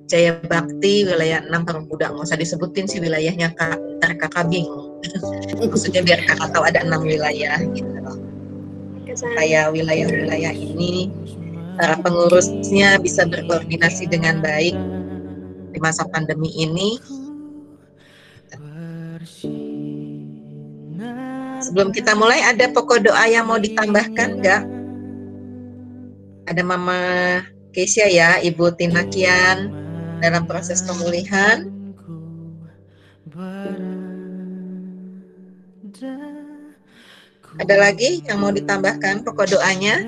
Jaya Bakti wilayah 6 Perumbudak. Nggak usah disebutin sih wilayahnya, Kak, ntar kakak bingung. Maksudnya biar kakak tahu ada 6 wilayah gitu. Supaya wilayah-wilayah ini para pengurusnya bisa berkoordinasi dengan baik di masa pandemi ini. Sebelum kita mulai, ada pokok doa yang mau ditambahkan nggak? Ada Mama Kesia ya, Ibu Tina Kian dalam proses pemulihan. Ada lagi yang mau ditambahkan pokok doanya?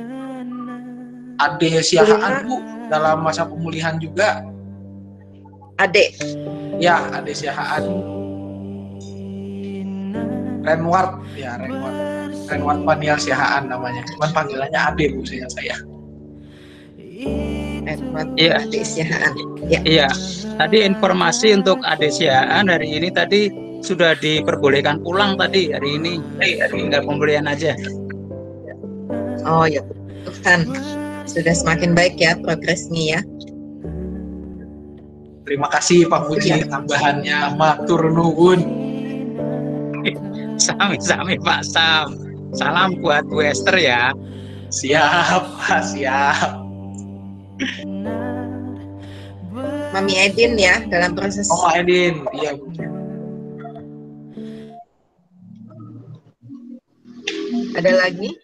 Ade Siahaan, Bu, dalam masa pemulihan juga. Ade? Ya, Ade Siahaan. Renward, ya Renward. Renward Panial Siahaan namanya. Cuman panggilannya Ade, Bu, saya. Iya. Ade Siahaan. Ya. Iya. Tadi informasi untuk Ade Siahaan hari ini tadi sudah diperbolehkan pulang tadi hari ini. Tinggal pemulihan aja. Oh ya, Tuhan. Sudah semakin baik ya progresnya ya. Terima kasih Pak Puji tambahannya, matur nuwun. Sami-sami Pak Sam. Salam buat Bu Esther ya. Siap, Pak, siap. Mami Edin ya dalam proses. Oh, Edin, iya Bu. Ada lagi?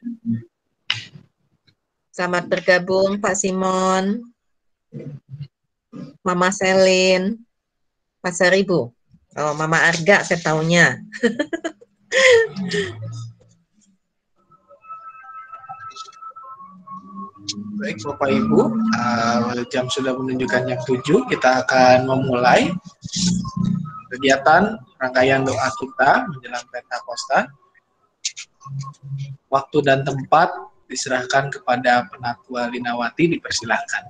Selamat bergabung Pak Simon, Mama Selin, Pak Seribu. Oh, Mama Arga saya taunya. Baik Bapak Ibu, jam sudah menunjukkan jam 7, kita akan memulai kegiatan rangkaian doa kita menjelang Pentakosta. Waktu dan tempat diserahkan kepada Penatua Linawati, dipersilahkan.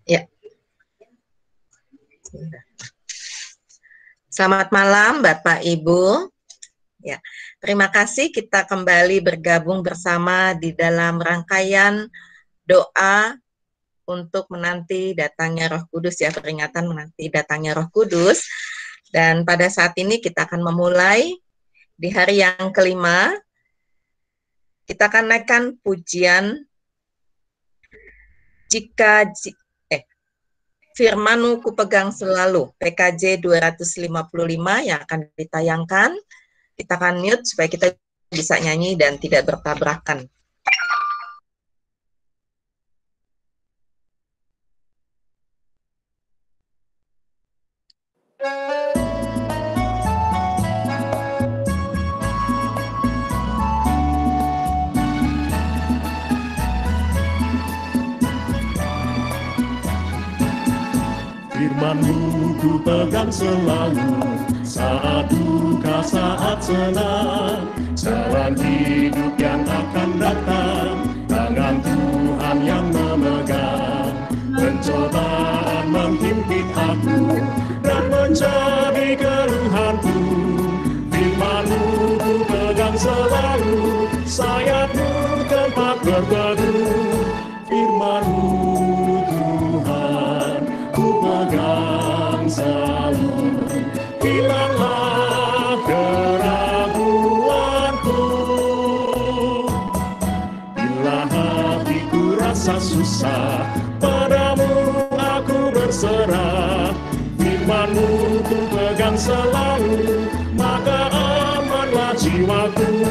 Ya. Selamat malam Bapak Ibu. Ya, terima kasih kita kembali bergabung bersama di dalam rangkaian doa untuk menanti datangnya Roh Kudus ya, peringatan menanti datangnya Roh Kudus. Dan pada saat ini kita akan memulai di hari yang kelima. Kita akan naikkan pujian Firman-Mu Kupegang Selalu, PKJ 255 yang akan ditayangkan. Kita akan mute supaya kita bisa nyanyi dan tidak bertabrakan. Firman-Mu ku pegang selalu, saat duka, saat senang, jalan hidup yang akan datang, tangan Tuhan yang memegang. Pencobaan menghimpit aku dan menjadi keluhanku. Firman-Mu ku pegang selalu, sayap-Mu tempat berteduh. Firman-Mu Tuhan ku pegang selalu, hilanglah keraguanku. Bila hatiku rasa susah, padamu aku berserah. Firman-Mu ku pegang selalu, maka amanlah jiwaku.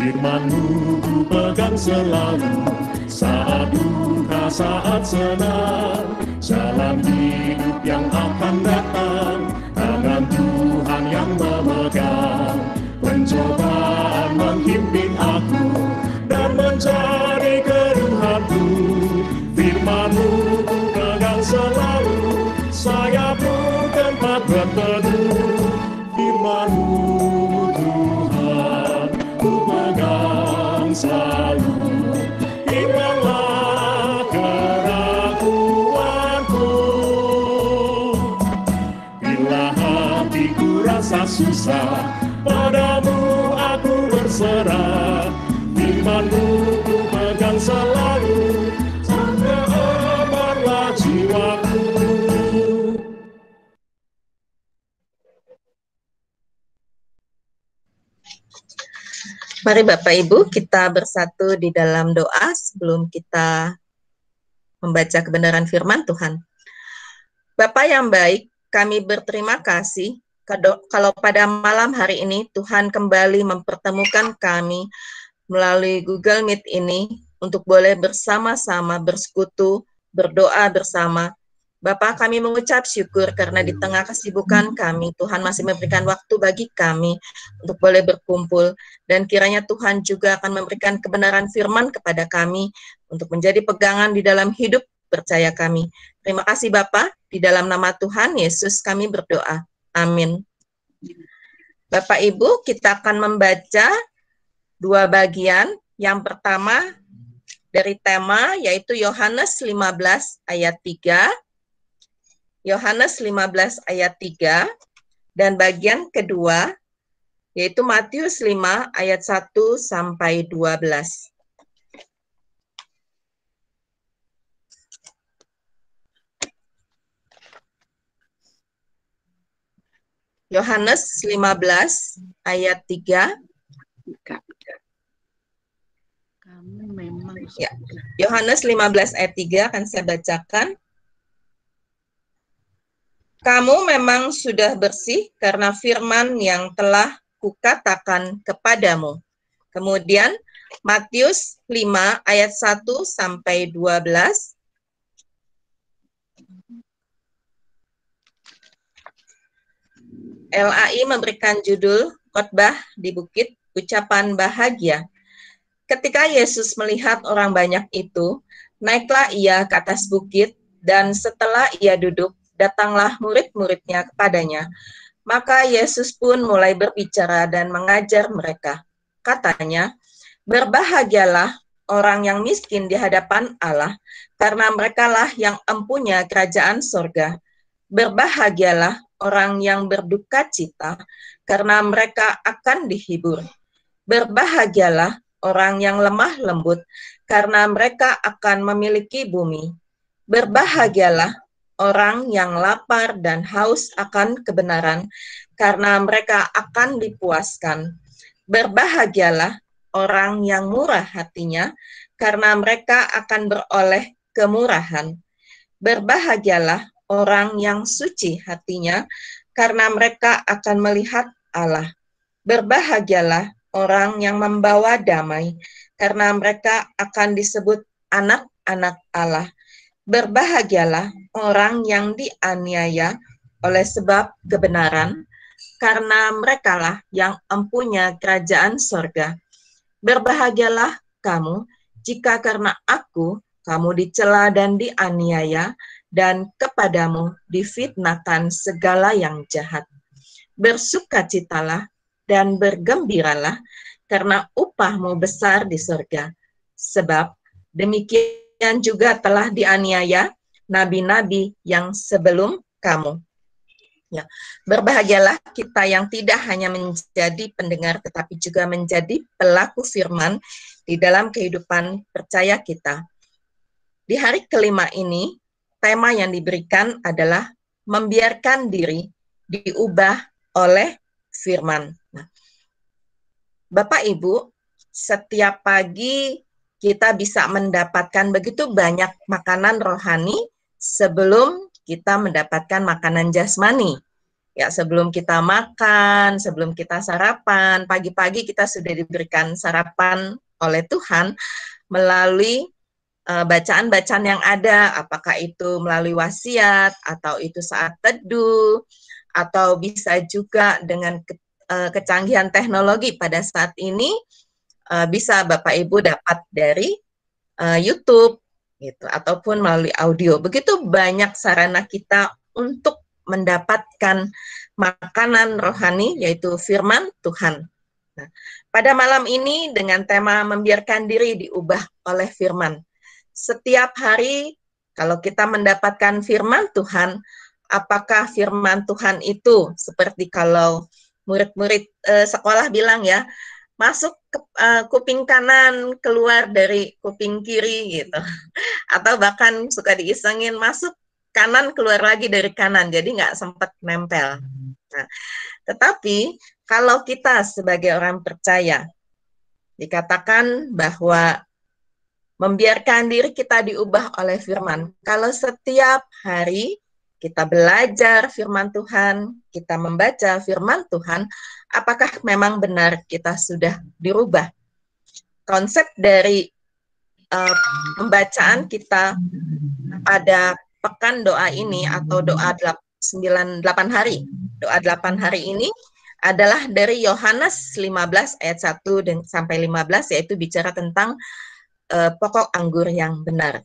Firman-Mu ku pegang selalu, saat duka, saat senang, jalan hidup yang akan datang, tangan Tuhan yang memegang. Pencobaan menghimpit aku dan menjadi keluhanku. Firman-Mu ku pegang selalu, sayap-Mu tempat berteduh. Firman-Mu Tuhan ku pegang selalu, hilanglah keraguanku. Bila hatiku rasa susah, padamu aku berserah. Firman-Mu ku pegang selalu, sampai amarlah jiwaku. Mari Bapak Ibu kita bersatu di dalam doa sebelum kita membaca kebenaran firman Tuhan. Bapak yang baik, kami berterima kasih kalau pada malam hari ini Tuhan kembali mempertemukan kami melalui Google Meet ini untuk boleh bersama-sama bersekutu, berdoa bersama. Bapak, kami mengucap syukur karena di tengah kesibukan kami, Tuhan masih memberikan waktu bagi kami untuk boleh berkumpul, dan kiranya Tuhan juga akan memberikan kebenaran firman kepada kami untuk menjadi pegangan di dalam hidup percaya kami. Terima kasih Bapak, di dalam nama Tuhan Yesus kami berdoa. Amin. Bapak Ibu, kita akan membaca dua bagian. Yang pertama dari tema yaitu Yohanes 15 ayat 3. Yohanes 15 ayat 3, dan bagian kedua yaitu Matius 5 ayat 1 sampai 12. Yohanes 15 ayat 3. Ya. Yohanes 15 ayat 3 akan saya bacakan. Kamu memang sudah bersih karena firman yang telah kukatakan kepadamu. Kemudian Matius 5 ayat 1 sampai 12. LAI memberikan judul Khotbah di Bukit, Ucapan Bahagia. Ketika Yesus melihat orang banyak itu, naiklah ia ke atas bukit, dan setelah ia duduk, datanglah murid-muridnya kepadanya. Maka Yesus pun mulai berbicara dan mengajar mereka. Katanya, berbahagialah orang yang miskin di hadapan Allah, karena merekalah yang empunya kerajaan sorga. Berbahagialah orang yang berduka cita, karena mereka akan dihibur. Berbahagialah orang yang lemah lembut, karena mereka akan memiliki bumi. Berbahagialah orang yang lapar dan haus akan kebenaran, karena mereka akan dipuaskan. Berbahagialah orang yang murah hatinya, karena mereka akan beroleh kemurahan. Berbahagialah orang yang suci hatinya, karena mereka akan melihat Allah. Berbahagialah orang yang membawa damai, karena mereka akan disebut anak-anak Allah. Berbahagialah orang yang dianiaya oleh sebab kebenaran, karena merekalah yang empunya kerajaan sorga. Berbahagialah kamu jika karena aku kamu dicela dan dianiaya, dan kepadamu difitnahkan segala yang jahat. Bersukacitalah dan bergembiralah, karena upahmu besar di sorga. Sebab demikian juga telah dianiaya nabi-nabi yang sebelum kamu. Ya, berbahagialah kita yang tidak hanya menjadi pendengar, tetapi juga menjadi pelaku firman di dalam kehidupan percaya kita. Di hari kelima ini, tema yang diberikan adalah membiarkan diri diubah oleh firman. Nah, Bapak Ibu, setiap pagi kita bisa mendapatkan begitu banyak makanan rohani sebelum kita mendapatkan makanan jasmani. Ya, sebelum kita makan, sebelum kita sarapan, pagi-pagi kita sudah diberikan sarapan oleh Tuhan melalui bacaan-bacaan yang ada, apakah itu melalui wasiat, atau itu saat teduh, atau bisa juga dengan kecanggihan teknologi pada saat ini, bisa Bapak Ibu dapat dari YouTube, gitu, ataupun melalui audio. Begitu banyak sarana kita untuk mendapatkan makanan rohani, yaitu firman Tuhan. Nah, pada malam ini dengan tema membiarkan diri diubah oleh firman. Setiap hari kalau kita mendapatkan firman Tuhan, apakah firman Tuhan itu seperti kalau murid-murid sekolah bilang ya, masuk ke kuping kanan, keluar dari kuping kiri gitu. Atau bahkan suka diisengin masuk kanan, keluar lagi dari kanan, jadi nggak sempat nempel. Nah, tetapi kalau kita sebagai orang percaya, dikatakan bahwa membiarkan diri kita diubah oleh firman. Kalau setiap hari kita belajar firman Tuhan, kita membaca firman Tuhan, apakah memang benar kita sudah dirubah? Konsep dari pembacaan kita pada pekan doa ini atau doa 8 hari. Doa 8 hari ini adalah dari Yohanes 15 ayat 1 sampai 15, yaitu bicara tentang pokok anggur yang benar.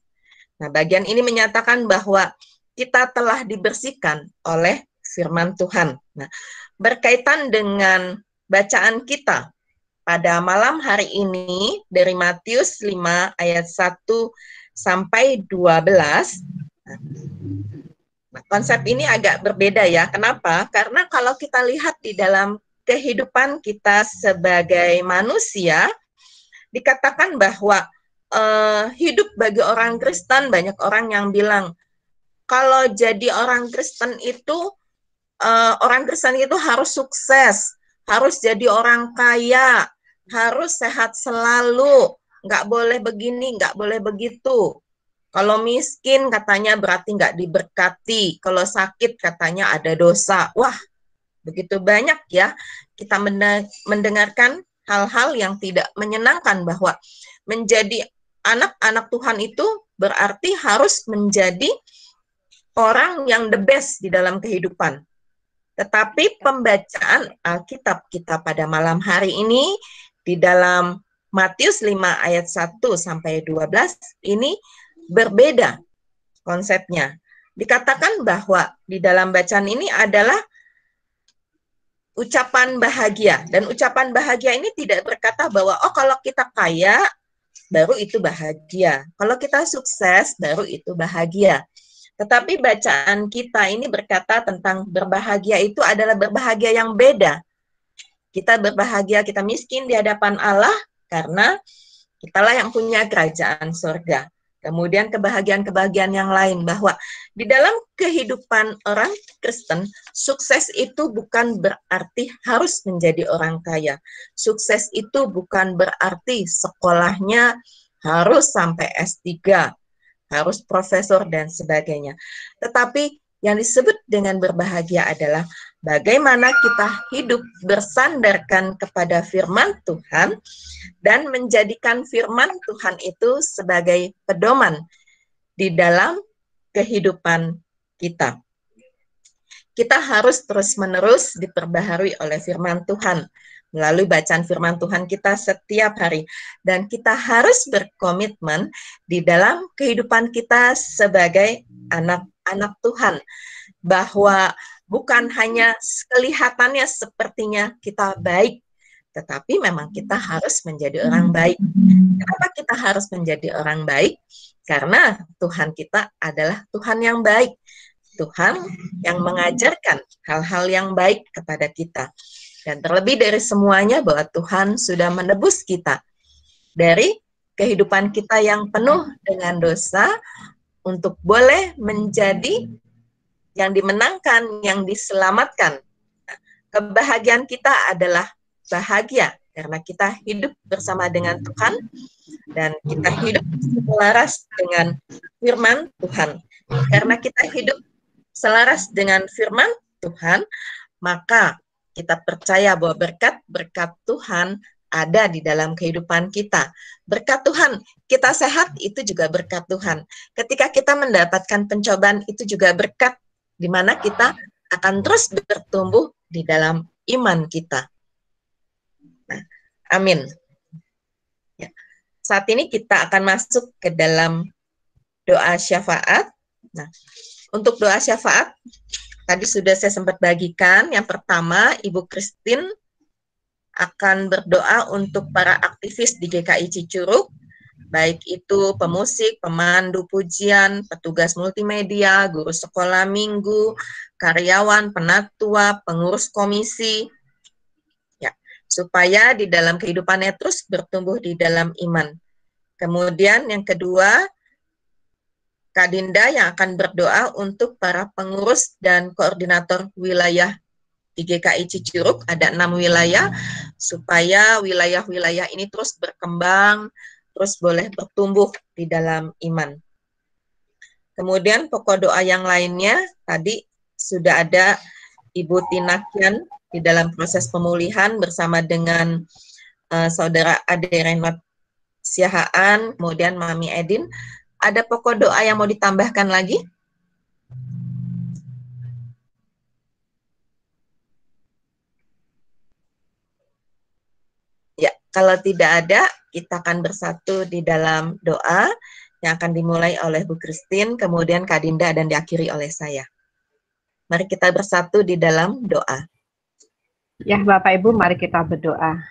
Nah, bagian ini menyatakan bahwa kita telah dibersihkan oleh firman Tuhan. Nah, berkaitan dengan bacaan kita pada malam hari ini dari Matius 5 ayat 1 sampai 12. Nah, konsep ini agak berbeda ya. Kenapa? Karena kalau kita lihat di dalam kehidupan kita sebagai manusia, dikatakan bahwa hidup bagi orang Kristen, banyak orang yang bilang, kalau jadi orang Kristen itu harus sukses, harus jadi orang kaya, harus sehat selalu, nggak boleh begini, nggak boleh begitu. Kalau miskin katanya berarti nggak diberkati, kalau sakit katanya ada dosa. Wah, begitu banyak ya kita mendengarkan hal-hal yang tidak menyenangkan, bahwa menjadi anak-anak Tuhan itu berarti harus menjadi orang yang the best di dalam kehidupan. Tetapi pembacaan Alkitab kita pada malam hari ini di dalam Matius 5 ayat 1 sampai 12 ini berbeda konsepnya. Dikatakan bahwa di dalam bacaan ini adalah ucapan bahagia, dan ucapan bahagia ini tidak berkata bahwa oh kalau kita kaya baru itu bahagia, kalau kita sukses baru itu bahagia. Tetapi bacaan kita ini berkata tentang berbahagia itu adalah berbahagia yang beda. Kita berbahagia, kita miskin di hadapan Allah karena kitalah yang punya kerajaan surga. Kemudian kebahagiaan-kebahagiaan yang lain, bahwa di dalam kehidupan orang Kristen, sukses itu bukan berarti harus menjadi orang kaya. Sukses itu bukan berarti sekolahnya harus sampai S3, harus profesor dan sebagainya. Tetapi yang disebut dengan berbahagia adalah bagaimana kita hidup bersandarkan kepada firman Tuhan dan menjadikan firman Tuhan itu sebagai pedoman di dalam kehidupan kita. Kita harus terus-menerus diperbaharui oleh firman Tuhan melalui bacaan firman Tuhan kita setiap hari. Dan kita harus berkomitmen di dalam kehidupan kita sebagai anak-anak Tuhan, bahwa bukan hanya kelihatannya sepertinya kita baik, tetapi memang kita harus menjadi orang baik. Kenapa kita harus menjadi orang baik? Karena Tuhan kita adalah Tuhan yang baik. Tuhan yang mengajarkan hal-hal yang baik kepada kita. Dan terlebih dari semuanya bahwa Tuhan sudah menebus kita dari kehidupan kita yang penuh dengan dosa untuk boleh menjadi yang dimenangkan, yang diselamatkan. Kebahagiaan kita adalah bahagia karena kita hidup bersama dengan Tuhan dan kita hidup selaras dengan firman Tuhan. Karena kita hidup selaras dengan firman Tuhan, maka kita percaya bahwa berkat-berkat Tuhan ada di dalam kehidupan kita. Berkat Tuhan, kita sehat, itu juga berkat Tuhan. Ketika kita mendapatkan pencobaan, itu juga berkat, di mana kita akan terus bertumbuh di dalam iman kita. Nah, amin. Ya. Saat ini kita akan masuk ke dalam doa syafaat. Nah, untuk doa syafaat, tadi sudah saya sempat bagikan. Yang pertama, Ibu Christine akan berdoa untuk para aktivis di GKI Cicurug, baik itu pemusik, pemandu pujian, petugas multimedia, guru sekolah minggu, karyawan, penatua, pengurus komisi. Ya, supaya di dalam kehidupannya terus bertumbuh di dalam iman. Kemudian yang kedua, Kak Dinda yang akan berdoa untuk para pengurus dan koordinator wilayah di GKI Cicurug, ada 6 wilayah, supaya wilayah-wilayah ini terus berkembang, terus boleh bertumbuh di dalam iman. Kemudian pokok doa yang lainnya, tadi sudah ada Ibu Tinakian di dalam proses pemulihan bersama dengan Saudara Ade Renat Siahaan, kemudian Mami Edin. Ada pokok doa yang mau ditambahkan lagi? Ya, kalau tidak ada, kita akan bersatu di dalam doa yang akan dimulai oleh Bu Christine, kemudian Kak Dinda, dan diakhiri oleh saya. Mari kita bersatu di dalam doa. Ya, Bapak Ibu, mari kita berdoa.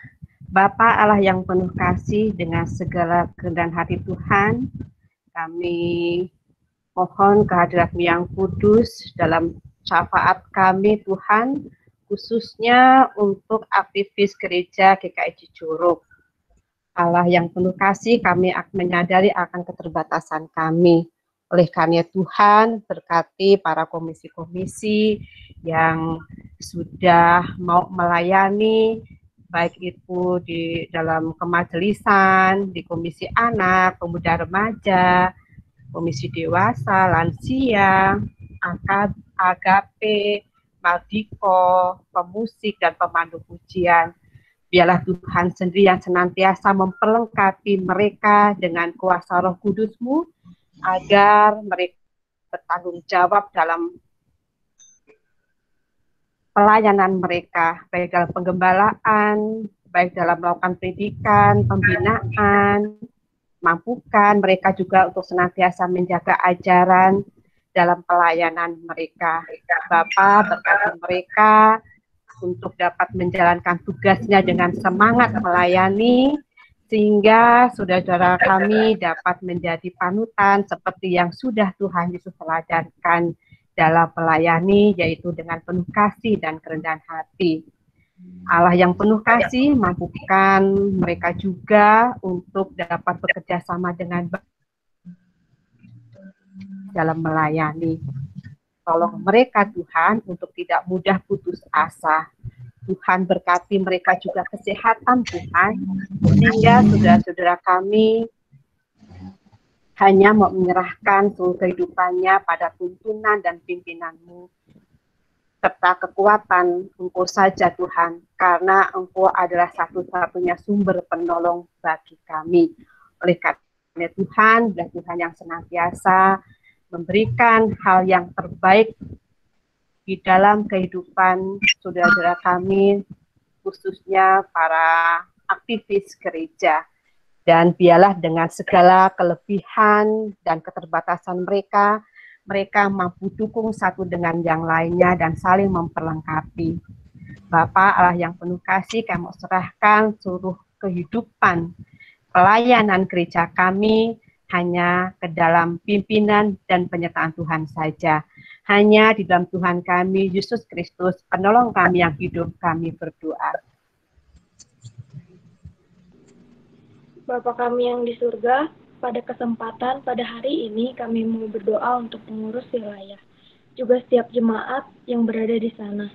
Bapa Allah yang penuh kasih, dengan segala kerendahan hati Tuhan, kami mohon kehadirat-Mu yang kudus dalam syafaat kami Tuhan, khususnya untuk aktivis gereja GKI Cicurug. Allah yang penuh kasih, kami menyadari akan keterbatasan kami. Oleh karena Tuhan, berkati para komisi-komisi yang sudah mau melayani, baik itu di dalam kemajelisan, di komisi anak, pemuda remaja, komisi dewasa, lansia, agape, maldiko, pemusik, dan pemandu pujian. Biarlah Tuhan sendiri yang senantiasa memperlengkapi mereka dengan kuasa Roh Kudus-Mu, agar mereka bertanggung jawab dalam pelayanan mereka, baik dalam penggembalaan, baik dalam melakukan pendidikan, pembinaan, mampukan mereka juga untuk senantiasa menjaga ajaran dalam pelayanan mereka. Bapa, berkati mereka untuk dapat menjalankan tugasnya dengan semangat melayani, sehingga saudara-saudara kami dapat menjadi panutan seperti yang sudah Tuhan Yesus teladankan dalam melayani, yaitu dengan penuh kasih dan kerendahan hati. Allah yang penuh kasih mampukan mereka juga untuk dapat bekerja sama dengan baik dalam melayani. Tolong mereka Tuhan untuk tidak mudah putus asa. Tuhan berkati mereka juga kesehatan Tuhan, sehingga saudara-saudara kami hanya mau menyerahkan seluruh kehidupannya pada tuntunan dan pimpinan-Mu, serta kekuatan Engkau saja Tuhan, karena Engkau adalah satu-satunya sumber penolong bagi kami. Oleh karena Tuhan, dan Tuhan yang senantiasa memberikan hal yang terbaik di dalam kehidupan saudara-saudara kami, khususnya para aktivis gereja. Dan biarlah dengan segala kelebihan dan keterbatasan mereka, mereka mampu dukung satu dengan yang lainnya dan saling memperlengkapi. Bapa Allah yang penuh kasih, kami serahkan seluruh kehidupan pelayanan gereja kami hanya ke dalam pimpinan dan penyertaan Tuhan saja. Hanya di dalam Tuhan kami, Yesus Kristus, penolong kami yang hidup, kami berdoa. Bapa kami yang di surga, pada kesempatan pada hari ini kami mau berdoa untuk pengurus wilayah, juga setiap jemaat yang berada di sana,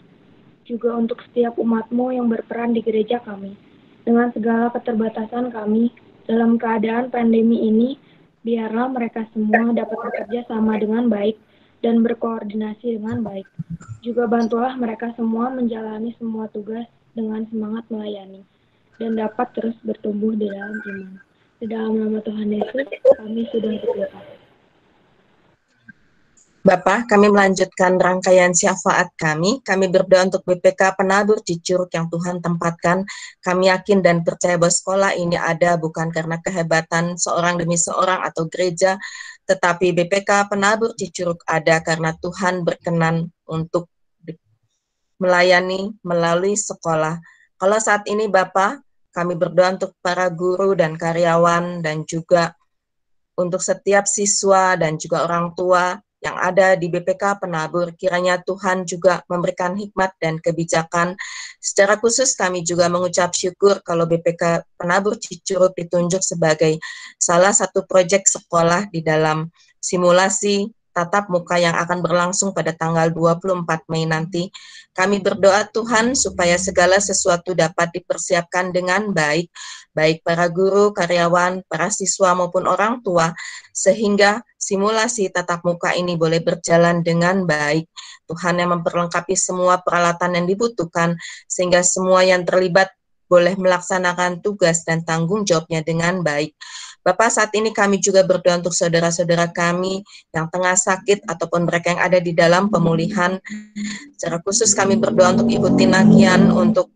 juga untuk setiap umat-Mu yang berperan di gereja kami. Dengan segala keterbatasan kami, dalam keadaan pandemi ini, biarlah mereka semua dapat bekerja sama dengan baik dan berkoordinasi dengan baik. Juga bantulah mereka semua menjalani semua tugas dengan semangat melayani, dan dapat terus bertumbuh di dalam iman. Di dalam nama Tuhan Yesus, kami sudah berdoa. Bapak, kami melanjutkan rangkaian syafaat kami. Kami berdoa untuk BPK Penabur Cicurug yang Tuhan tempatkan. Kami yakin dan percaya bahwa sekolah ini ada bukan karena kehebatan seorang demi seorang atau gereja, tetapi BPK Penabur Cicurug ada karena Tuhan berkenan untuk melayani melalui sekolah. Kalau saat ini Bapak, kami berdoa untuk para guru dan karyawan dan juga untuk setiap siswa dan juga orang tua yang ada di BPK Penabur. Kiranya Tuhan juga memberikan hikmat dan kebijakan. Secara khusus kami juga mengucap syukur kalau BPK Penabur Cicurup ditunjuk sebagai salah satu proyek sekolah di dalam simulasi tatap muka yang akan berlangsung pada tanggal 24 Mei nanti. Kami berdoa Tuhan supaya segala sesuatu dapat dipersiapkan dengan baik, baik para guru, karyawan, para siswa maupun orang tua, sehingga simulasi tatap muka ini boleh berjalan dengan baik. Tuhan yang memperlengkapi semua peralatan yang dibutuhkan, sehingga semua yang terlibat boleh melaksanakan tugas dan tanggung jawabnya dengan baik. Bapak, saat ini kami juga berdoa untuk saudara-saudara kami yang tengah sakit ataupun mereka yang ada di dalam pemulihan. Secara khusus kami berdoa untuk Ibu Tinakian, untuk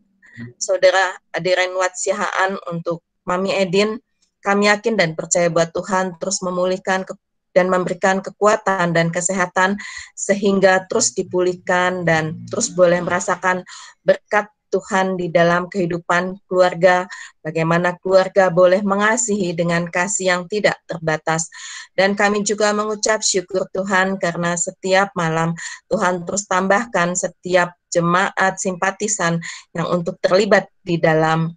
Saudara Ade Renwat Siahaan, untuk Mami Edin. Kami yakin dan percaya bahwa Tuhan terus memulihkan dan memberikan kekuatan dan kesehatan sehingga terus dipulihkan dan terus boleh merasakan berkat Tuhan di dalam kehidupan keluarga, bagaimana keluarga boleh mengasihi dengan kasih yang tidak terbatas. Dan kami juga mengucap syukur Tuhan karena setiap malam Tuhan terus tambahkan setiap jemaat simpatisan yang untuk terlibat di dalam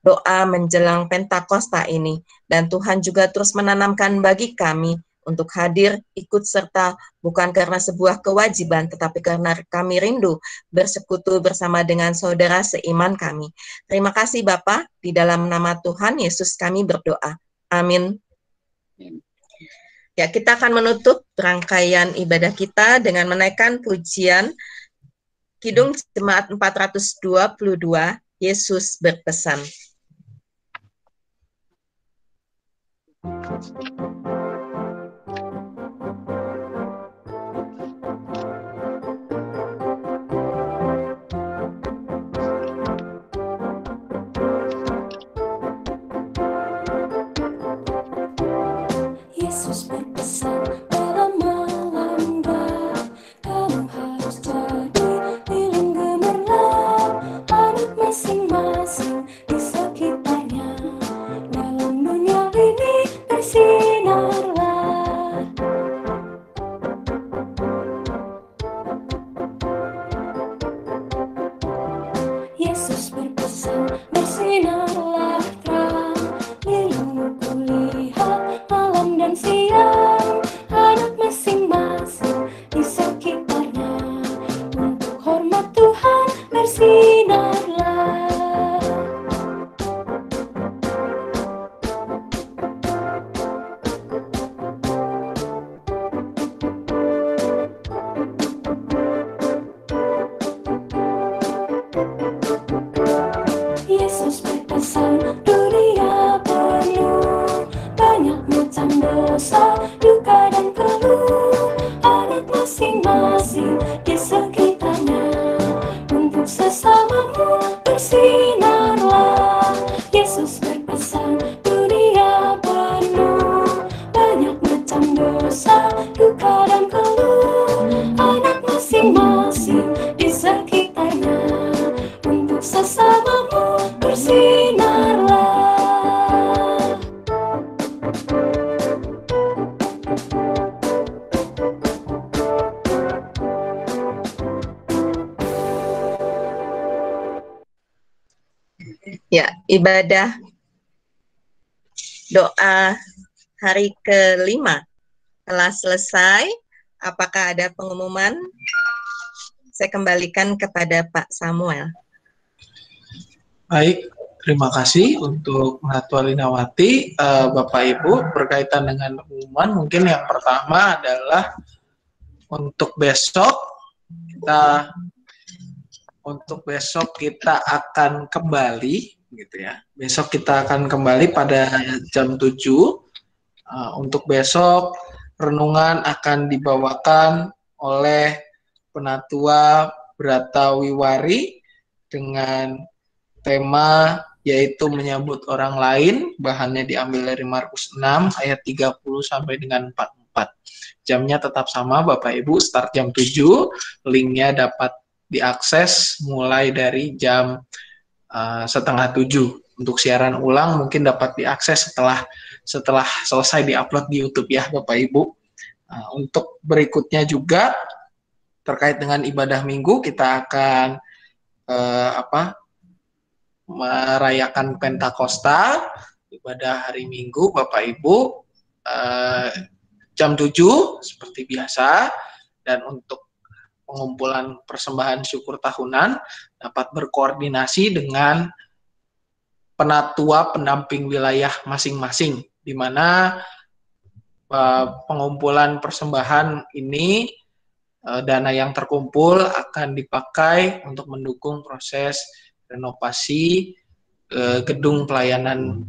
doa menjelang Pentakosta ini. Dan Tuhan juga terus menanamkan bagi kami untuk hadir, ikut serta, bukan karena sebuah kewajiban, tetapi karena kami rindu bersekutu bersama dengan saudara seiman kami. Terima kasih Bapak, di dalam nama Tuhan Yesus kami berdoa. Amin. Ya, kita akan menutup rangkaian ibadah kita dengan menaikkan pujian Kidung Jemaat 422, Yesus berpesan. Yesus berpesan dalam malam gelap, kamu harus jadi lilin gemerlap, anak masing-masing di sekitarnya, dalam dunia ini bersinarlah. Yesus berpesan bersinarlah terang, lilin kulihat malam dan siang, anak masing-masing di sekitarnya, untuk hormat Tuhan bersinarlah. Yesus berpesan dunia penuh banyak macam dosa, duka dan keluh, anak masing-masing di sekitarnya, untuk sesamamu bersinarlah. Yesus berpesan dunia penuh banyak macam dosa, duka dan keluh, anak masing-masing di sekitarnya, untuk sesamamu bersinarlah. Ya, ibadah doa hari ke-5 telah selesai. Apakah ada pengumuman? Saya kembalikan kepada Pak Samuel. Baik, terima kasih untuk Ratu Alinawati. Bapak Ibu, berkaitan dengan pengumuman, mungkin yang pertama adalah untuk besok kita akan kembali, gitu ya. Besok kita akan kembali pada jam 7. Untuk besok renungan akan dibawakan oleh Penatua Brata Wiwari dengan tema yaitu menyambut orang lain. Bahannya diambil dari Markus 6 ayat 30 sampai dengan 44. Jamnya tetap sama Bapak Ibu, start jam 7. Linknya dapat diakses mulai dari jam 6:30. Untuk siaran ulang mungkin dapat diakses setelah selesai diupload di YouTube ya Bapak Ibu. Untuk berikutnya juga terkait dengan ibadah minggu, kita akan merayakan Pentakosta, ibadah hari Minggu, Bapak Ibu, jam 7 seperti biasa. Dan untuk pengumpulan persembahan syukur tahunan dapat berkoordinasi dengan penatua pendamping wilayah masing-masing, di mana pengumpulan persembahan ini, dana yang terkumpul akan dipakai untuk mendukung proses renovasi gedung pelayanan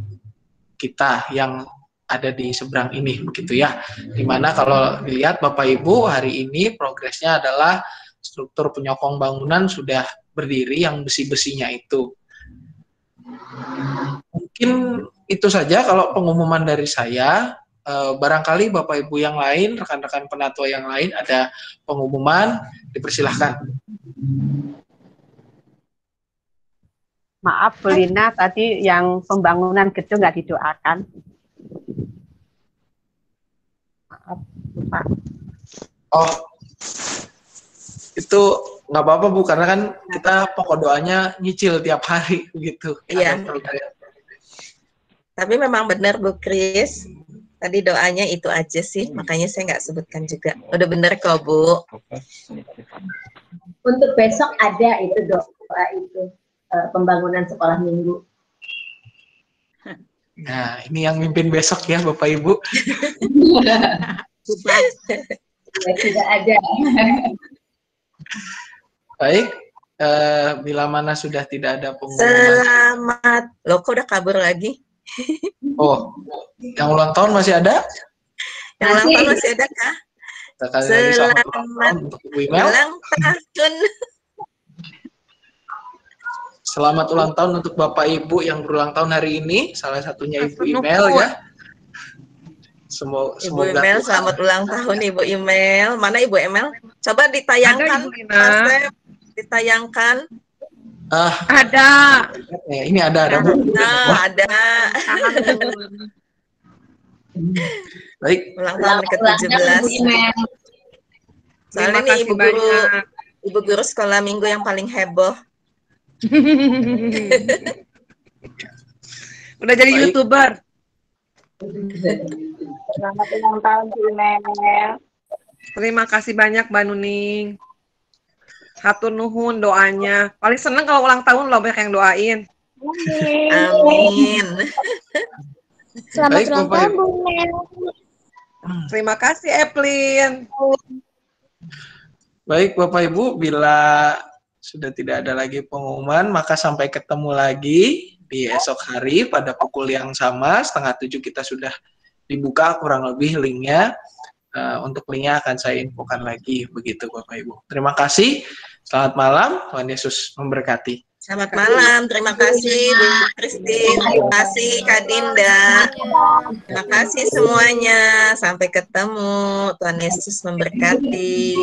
kita yang ada di seberang ini, begitu ya. Dimana kalau dilihat Bapak Ibu, hari ini progresnya adalah struktur penyokong bangunan sudah berdiri, yang besi-besinya itu. Mungkin itu saja kalau pengumuman dari saya. Barangkali Bapak Ibu yang lain, rekan-rekan penatua yang lain ada pengumuman, dipersilahkan. Maaf, Bu Lina, tadi yang pembangunan gedung nggak didoakan. Maaf, Pak. Oh, itu nggak apa-apa Bu, karena kan kita pokok doanya nyicil tiap hari gitu. Iya. Tapi memang benar Bu Kris, tadi doanya itu aja sih, makanya saya nggak sebutkan juga. Udah bener kok Bu. Untuk besok ada itu doa itu. Pembangunan sekolah minggu. Nah, ini yang mimpin besok ya Bapak Ibu. Tidak ada. Baik, bila mana sudah tidak ada pengumuman. Selamat. Loh, kok udah kabur lagi? Oh, yang ulang tahun masih ada? Yang ulang tahun masih ada kah? Selamat ulang tahun untuk Ibu Imel. Ulang tahun. Selamat ulang tahun untuk Bapak Ibu yang berulang tahun hari ini, salah satunya Ibu Imel ya. Semoga Ibu Imel, selamat ulang tahun Ibu Imel. Mana Ibu Imel? Coba ditayangkan, ditayangkan. Ada. Ini ada Bu. Nah, ada. Baik. Ulang tahun ke-17. Soalnya ini ibu guru sekolah minggu yang paling heboh. Udah jadi YouTuber. Selamat ulang tahun Bu Imel. Terima kasih banyak Mbak Nuning. Hatur nuhun doanya. Paling seneng kalau ulang tahun loh banyak yang doain. Amin. Selamat Baik, ulang tahun Bu Imel. Terima kasih Eplin. Baik Bapak Ibu, bila sudah tidak ada lagi pengumuman, maka sampai ketemu lagi di esok hari pada pukul yang sama, 6:30 kita sudah dibuka kurang lebih linknya. Untuk linknya akan saya infokan lagi, begitu Bapak Ibu. Terima kasih, selamat malam, Tuhan Yesus memberkati. Selamat malam, terima kasih Bu Christine, terima kasih Kak Dinda, terima kasih semuanya, sampai ketemu, Tuhan Yesus memberkati.